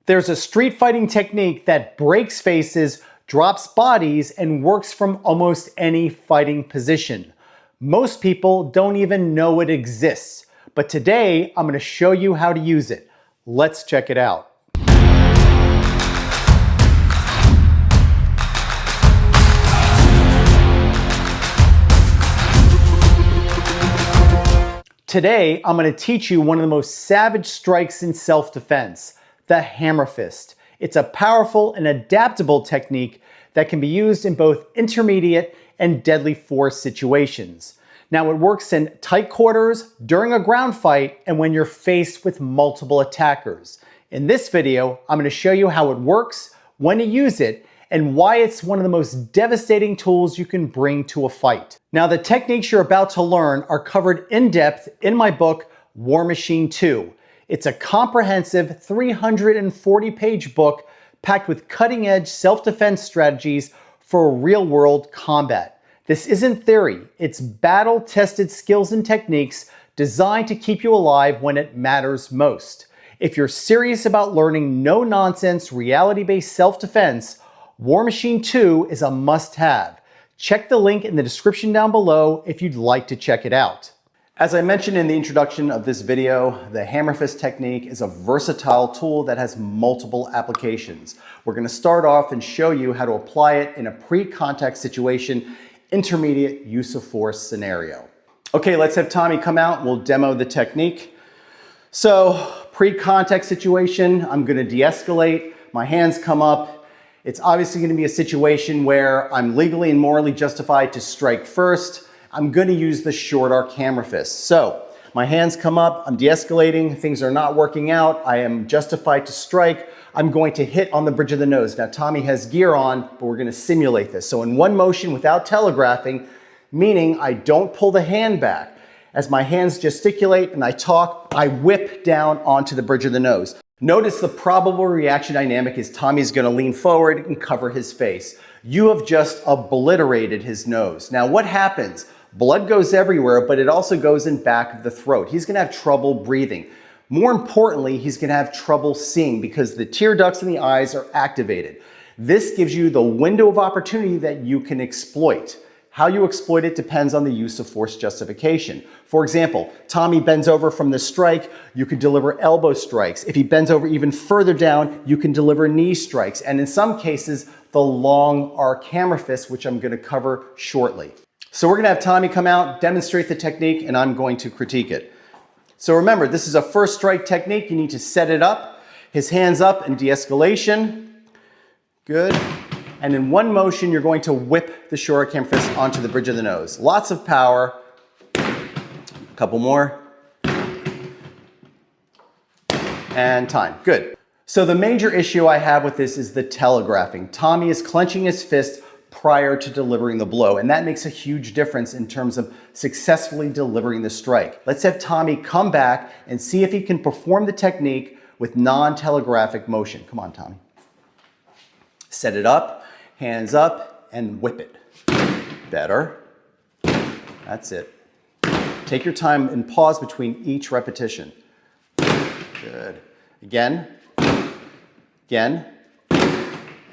There's a street fighting technique that breaks faces, drops bodies, and works from almost any fighting position. Most people don't even know it exists, but today I'm going to show you how to use it. Let's check it out. Today, I'm going to teach you one of the most savage strikes in self-defense, the Hammerfist. It's a powerful and adaptable technique that can be used in both intermediate and deadly force situations. Now, it works in tight quarters, during a ground fight, and when you're faced with multiple attackers. In this video, I'm going to show you how it works, when to use it, and why it's one of the most devastating tools you can bring to a fight. Now, the techniques you're about to learn are covered in depth in my book, War Machine 2. It's a comprehensive 340-page book packed with cutting-edge self-defense strategies for real-world combat. This isn't theory, it's battle-tested skills and techniques designed to keep you alive when it matters most. If you're serious about learning no-nonsense, reality-based self-defense, War Machine 2 is a must-have. Check the link in the description down below if you'd like to check it out. As I mentioned in the introduction of this video, the Hammerfist technique is a versatile tool that has multiple applications. We're going to start off and show you how to apply it in a pre-contact situation, intermediate use of force scenario. Okay, let's have Tommy come out and we'll demo the technique. So, pre-contact situation, I'm going to de-escalate, my hands come up. It's obviously going to be a situation where I'm legally and morally justified to strike first. I'm going to use the short arc Hammerfist. So my hands come up, I'm de-escalating, things are not working out, I am justified to strike. I'm going to hit on the bridge of the nose. Now Tommy has gear on, but we're going to simulate this. So in one motion without telegraphing, meaning I don't pull the hand back. As my hands gesticulate and I talk, I whip down onto the bridge of the nose. Notice the probable reaction dynamic is Tommy's going to lean forward and cover his face. You have just obliterated his nose. Now what happens? Blood goes everywhere, but it also goes in back of the throat. He's going to have trouble breathing. More importantly, he's going to have trouble seeing because the tear ducts in the eyes are activated. This gives you the window of opportunity that you can exploit. How you exploit it depends on the use of force justification. For example, Tommy bends over from the strike, you could deliver elbow strikes. If he bends over even further down, you can deliver knee strikes. And in some cases, the long arc Hammerfist, which I'm going to cover shortly. So we're going to have Tommy come out, demonstrate the technique, and I'm going to critique it. So remember, this is a first strike technique. You need to set it up. His hands up and de-escalation. Good. And in one motion, you're going to whip the short arc Hammerfist onto the bridge of the nose. Lots of power. A couple more. And time. Good. So the major issue I have with this is the telegraphing. Tommy is clenching his fist prior to delivering the blow, and that makes a huge difference in terms of successfully delivering the strike. Let's have Tommy come back and see if he can perform the technique with non-telegraphic motion. Come on, Tommy. Set it up, hands up, and whip it. Better. That's it. Take your time and pause between each repetition. Good. Again, again,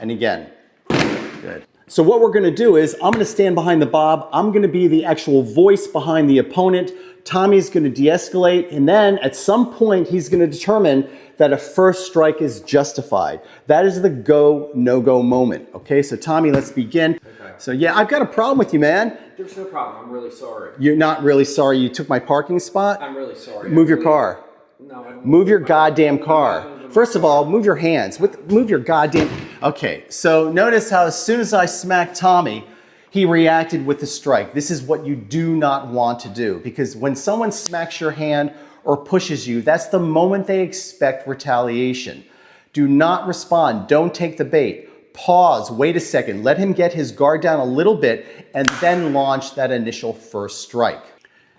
and again. Good. So what we're going to do is I'm going to stand behind the bob. I'm going to be the actual voice behind the opponent. Tommy's going to de-escalate, and then at some point he's going to determine that a first strike is justified. That is the go, no-go moment. Okay, so Tommy, let's begin. Okay. So yeah, I've got a problem with you, man. There's no problem. I'm really sorry. You're not really sorry you took my parking spot? I'm really sorry. Move your car. No, I don't. Move your goddamn car. First of all, move your hands. Move your goddamn... Okay, so notice how as soon as I smacked Tommy, he reacted with the strike. This is what you do not want to do, because when someone smacks your hand or pushes you, that's the moment they expect retaliation. Do not respond. Don't take the bait. Pause. Wait a second. Let him get his guard down a little bit and then launch that initial first strike.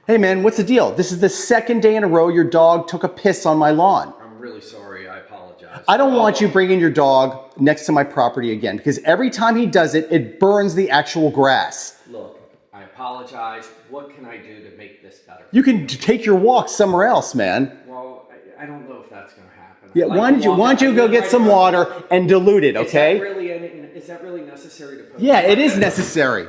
Hey man, what's the deal? This is the second day in a row your dog took a piss on my lawn. I'm really sorry. I apologize. I don't want you bringing your dog next to my property again, because every time he does it, it burns the actual grass. Look, I apologize. What can I do to make this better? You can take your walk somewhere else, man. Well, I don't know if that's going to happen. Yeah, Like why don't you go get some water and dilute it, okay? Is that really necessary to put? Yeah, it is necessary.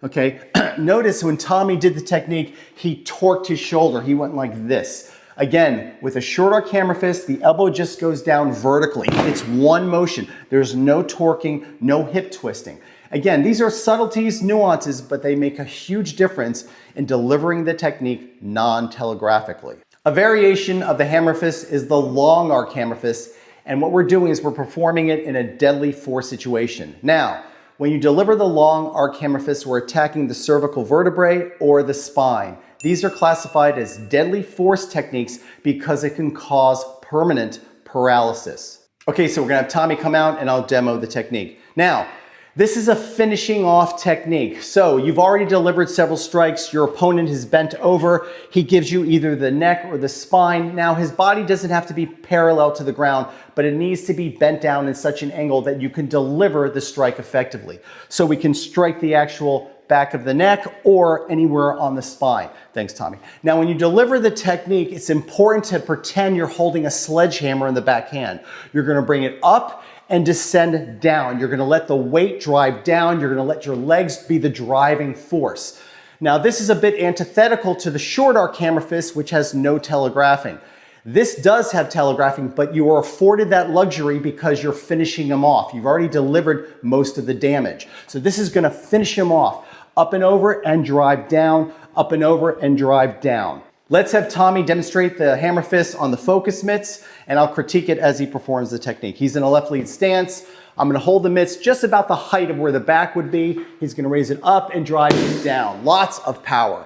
Okay, notice when Tommy did the technique, he torqued his shoulder. He went like this. Again, with a short arc hammer fist, the elbow just goes down vertically. It's one motion. There's no torquing, no hip twisting. Again, these are subtleties, nuances, but they make a huge difference in delivering the technique non-telegraphically. A variation of the hammer fist is the long arc hammer fist, and what we're doing is we're performing it in a deadly force situation. Now, when you deliver the long arc hammer fist, we're attacking the cervical vertebrae or the spine. These are classified as deadly force techniques because it can cause permanent paralysis. Okay, so we're gonna have Tommy come out and I'll demo the technique. Now, this is a finishing off technique. So you've already delivered several strikes. Your opponent is bent over. He gives you either the neck or the spine. Now his body doesn't have to be parallel to the ground, but it needs to be bent down in such an angle that you can deliver the strike effectively. So we can strike the actual back of the neck or anywhere on the spine. Thanks, Tommy. Now, when you deliver the technique, it's important to pretend you're holding a sledgehammer in the backhand. You're gonna bring it up and descend down. You're gonna let the weight drive down. You're gonna let your legs be the driving force. Now, this is a bit antithetical to the short arc hammer fist, which has no telegraphing. This does have telegraphing, but you are afforded that luxury because you're finishing them off. You've already delivered most of the damage. So this is gonna finish him off. Up and over and drive down, up and over and drive down. Let's have Tommy demonstrate the hammer fist on the focus mitts, and I'll critique it as he performs the technique. He's in a left lead stance. I'm gonna hold the mitts just about the height of where the back would be. He's gonna raise it up and drive it down. Lots of power.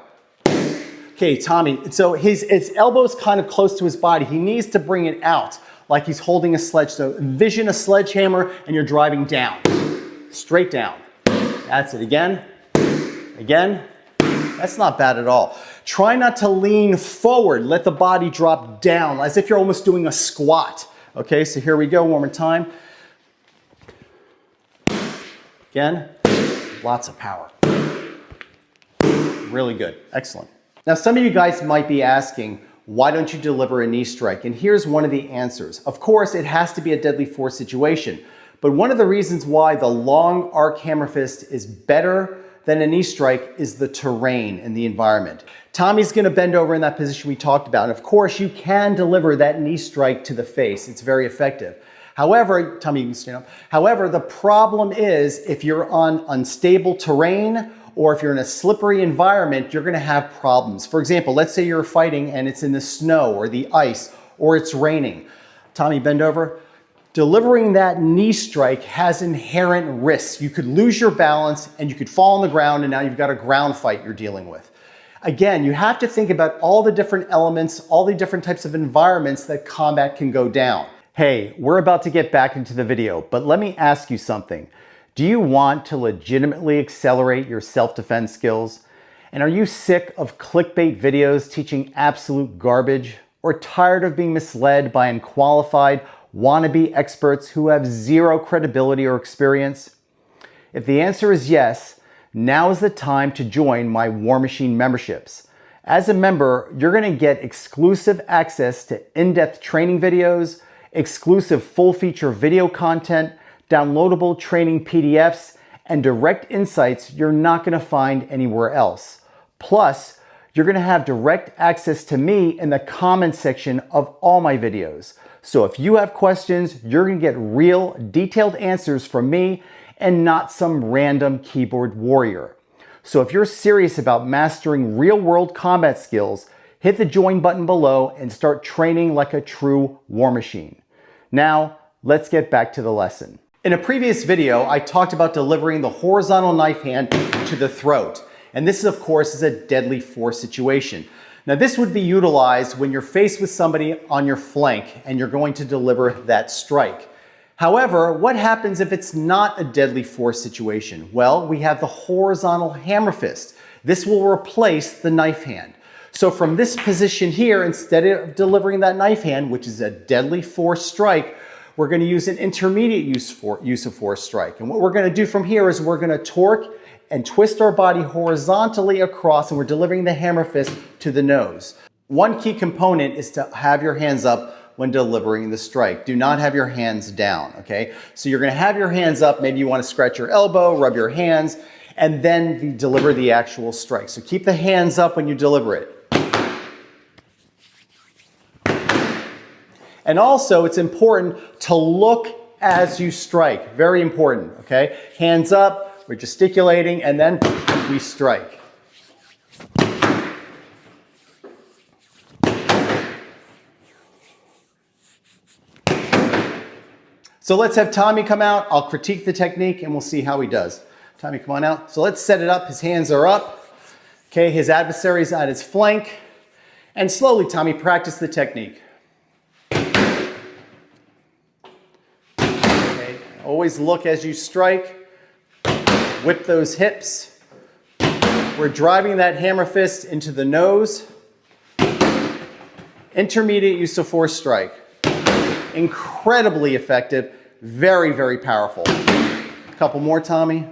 Okay, Tommy, so his elbow's kind of close to his body. He needs to bring it out like he's holding a sledge. So envision a sledgehammer and you're driving down, straight down. That's it, again. That's not bad at all. Try not to lean forward. Let the body drop down as if you're almost doing a squat. Okay, so here we go, one more time. Again, lots of power. Really good, excellent. Now, some of you guys might be asking, why don't you deliver a knee strike? And here's one of the answers. Of course, it has to be a deadly force situation, but one of the reasons why the long arc hammer fist is better than a knee strike is the terrain and the environment. Tommy's gonna bend over in that position we talked about. And of course, you can deliver that knee strike to the face. It's very effective. However, Tommy, you can stand up. However, the problem is if you're on unstable terrain or if you're in a slippery environment, you're gonna have problems. For example, let's say you're fighting and it's in the snow or the ice or it's raining. Tommy, bend over. Delivering that knee strike has inherent risks. You could lose your balance and you could fall on the ground and now you've got a ground fight you're dealing with. Again, you have to think about all the different elements, all the different types of environments that combat can go down. Hey, we're about to get back into the video, but let me ask you something. Do you want to legitimately accelerate your self-defense skills? And are you sick of clickbait videos teaching absolute garbage? Or tired of being misled by unqualified wannabe experts who have zero credibility or experience? If the answer is yes, now is the time to join my War Machine memberships. As a member, you're going to get exclusive access to in-depth training videos, exclusive full-feature video content, downloadable training PDFs, and direct insights you're not going to find anywhere else. Plus, you're going to have direct access to me in the comment section of all my videos. So if you have questions, you're going to get real, detailed answers from me and not some random keyboard warrior. So if you're serious about mastering real-world combat skills, hit the join button below and start training like a true war machine. Now, let's get back to the lesson. In a previous video, I talked about delivering the horizontal knife hand to the throat. And this, of course, is a deadly force situation. Now, this would be utilized when you're faced with somebody on your flank and you're going to deliver that strike. However, what happens if it's not a deadly force situation? Well, we have the horizontal hammer fist. This will replace the knife hand. So from this position here, instead of delivering that knife hand, which is a deadly force strike, we're going to use an intermediate use of force strike. And what we're going to do from here is we're going to torque and twist our body horizontally across, and we're delivering the hammer fist to the nose. One key component is to have your hands up when delivering the strike. Do not have your hands down, okay? So you're gonna have your hands up, maybe you wanna scratch your elbow, rub your hands, and then deliver the actual strike. So keep the hands up when you deliver it. And also, it's important to look as you strike. Very important, okay? Hands up, we're gesticulating, and then we strike. So let's have Tommy come out. I'll critique the technique and we'll see how he does. Tommy, come on out. So let's set it up. His hands are up. Okay, his adversary's on his flank. And slowly, Tommy, practice the technique. Okay, always look as you strike. Whip those hips. We're driving that hammer fist into the nose. Intermediate use of force strike. Incredibly effective, very, very powerful. A couple more, Tommy.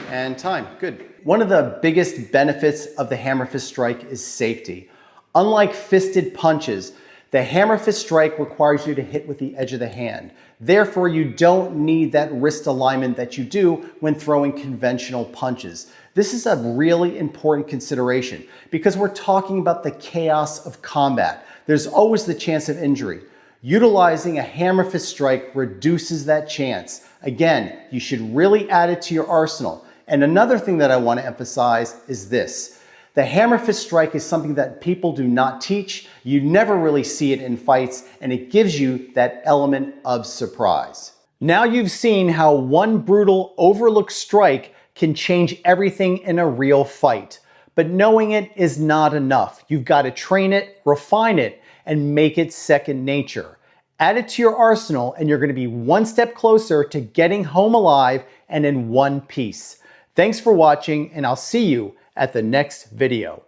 And time, good. One of the biggest benefits of the Hammerfist Strike is safety. Unlike fisted punches, the Hammerfist Strike requires you to hit with the edge of the hand. Therefore, you don't need that wrist alignment that you do when throwing conventional punches. This is a really important consideration because we're talking about the chaos of combat. There's always the chance of injury. Utilizing a Hammerfist Strike reduces that chance. Again, you should really add it to your arsenal. And another thing that I want to emphasize is this. The Hammerfist Strike is something that people do not teach. You never really see it in fights, and it gives you that element of surprise. Now you've seen how one brutal, overlooked strike can change everything in a real fight. But knowing it is not enough. You've got to train it, refine it, and make it second nature. Add it to your arsenal, and you're going to be one step closer to getting home alive and in one piece. Thanks for watching, and I'll see you at the next video.